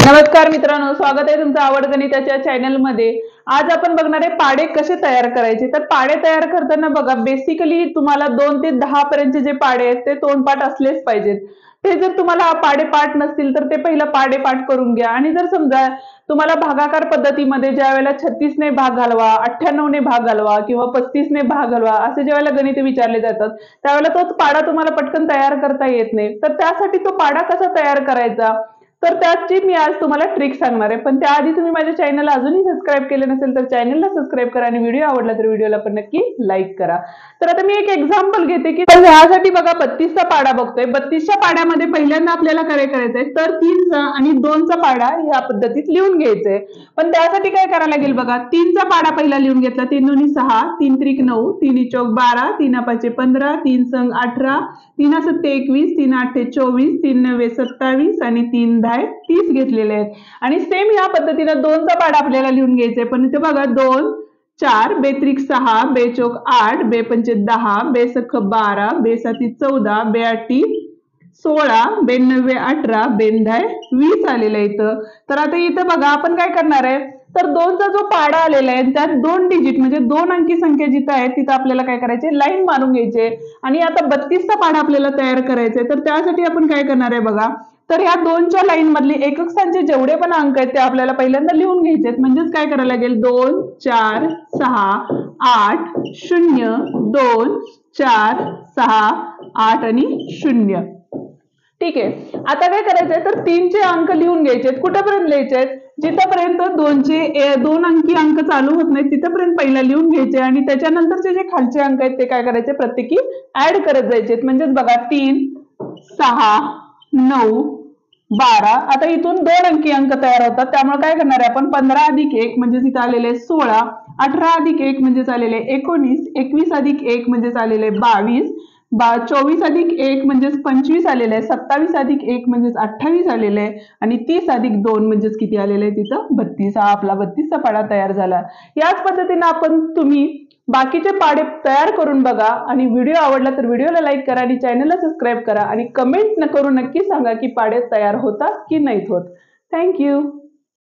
नमस्कार मित्रांनो, स्वागत आहे तुमचं आवड गणिताच्या चॅनल मध्ये। आज आपण बघणार आहे पाढे कसे तयार करायचे। तर पाढे तयार करताना बघा, बेसिकली तुम्हाला 2 ते 10 पर्यंतचे जे पाढे आहेत ते तोंडपाठ असलेच पाहिजेत। ते जर तुम्हाला पाढे पाठ नसतील तर ते पहिलं पाढे पाठ करून घ्या। आणि जर समजा तुम्हाला भागाकार पद्धतीमध्ये ज्या वेळेला 36 ने भाग घालवा, 98 ने भाग घालवा किंवा 35 ने भाग घालवा असे ज्या वेळेला गणित विचारले जातात त्यावेळेला तोच पाढा तुम्हाला पटकन तयार करता येत नाही। तर त्यासाठी तो पाढा कसा तयार करायचा तर त्याची मी आज तुम्हाला ट्रिक सांगणार आहे। पण त्याआधी तुम्ही माझ्या चॅनलला अजूनही सबस्क्राइब केले नसेल तर चॅनलला सबस्क्राइब करा आणि व्हिडिओ आवडला तर व्हिडिओला पण नक्की लाईक करा। तर आता मी एक एक्झाम्पल घेते की ह्यासाठी बघा 32 चा पाढा बघतोय। 32 च्या पाढ्यामध्ये पहिल्यांदा आपल्याला काय करायचंय तर 3 चा आणि 2 चा पाढा या पद्धतीत लिहून घ्यायचंय। पण त्यासाठी काय करायला लागेल बघा, 3 चा पाढा पहिला लिहून घेतला। 3 दुनी 6, 3 त्रिक 9, 3 चौक 12, 3 पाचे 15, 3 संग 18, 3 सत्ते 21, 3 आठे 24, 3 नव्वे 27 आणि 3 10 30 घेतलेले आहेत। आणि सेम या पद्धतीने 2 चा पाढा आपल्याला लिहून घ्यायचा आहे। पण इथे बघा 2 4 बेत्रिक 6 बेचौक 8 बेपंचे 10 बेसख 12 बेसाती 14 बेआठी 16 बेनव्वे 18 बेंधाय 20 आलेलं आहे इथं। तर आता इथं बघा आपण काय करणार आहे तर 2 चा जो पाढा आलेला आहे त्यात 2 डिजिट म्हणजे 2 अंकी संख्या जिथं आहे तिथं आपल्याला काय करायचे लाईन मारून घ्यायचे। आणि आता 32 चा पाढा आपल्याला तयार करायचा आहे। तर त्यासाठी आपण काय करणार आहे बघा, तर ह्या 2 च्या लाईन मधले एकक स्थानचे जेवढे पण अंक आहेत ते आपल्याला पहिल्यांदा लिहून घ्यायचे आहेत। म्हणजेच काय करायला लागेल 2 4 6 8 0 2 4 6 8 आणि 0। ठीक आहे, आता काय करायचंय तर 3 चे अंक लिहून घ्यायचे आहेत। कुठेपर्यंत लिहायचे आहेत जिथपर्यंत 2 अंकी अंक चालू होत नाहीत तिथपर्यंत पहिला लिहून घ्यायचे आणि त्याच्यानंतरचे जे खालचे अंक आहेत ते काय करायचे प्रत्येकी ऍड करत जायचे। म्हणजेच बघा 3 6 9 12, आता इथून 2 अंकी अंक तयार होतात त्यामुळे काय करणार आहे आपण 15 अधिक 1 म्हणजे इथे आलेले 16, 18 अधिक 1 म्हणजे आलेले 19, 21 अधिक 1 म्हणजे आलेले 22, 24 अधिक 1 म्हणजे 25 आलेले आहे, 27 अधिक 1 म्हणजे 28 आलेले आहे आणि 30 अधिक 2 म्हणजे किती आलेले आहे तिथं 32। हा आपला 32 चा पाढा तयार झाला। याच पद्धतीने आपण तुम्ही बाकीचे पाढे तयार करून बघा आणि व्हिडिओ आवडला तर व्हिडिओला लाईक करा आणि चॅनलला सबस्क्राइब करा आणि कमेंट करून नक्की सांगा की पाढे तयार होतात की नाहीत होत। थँक्यू।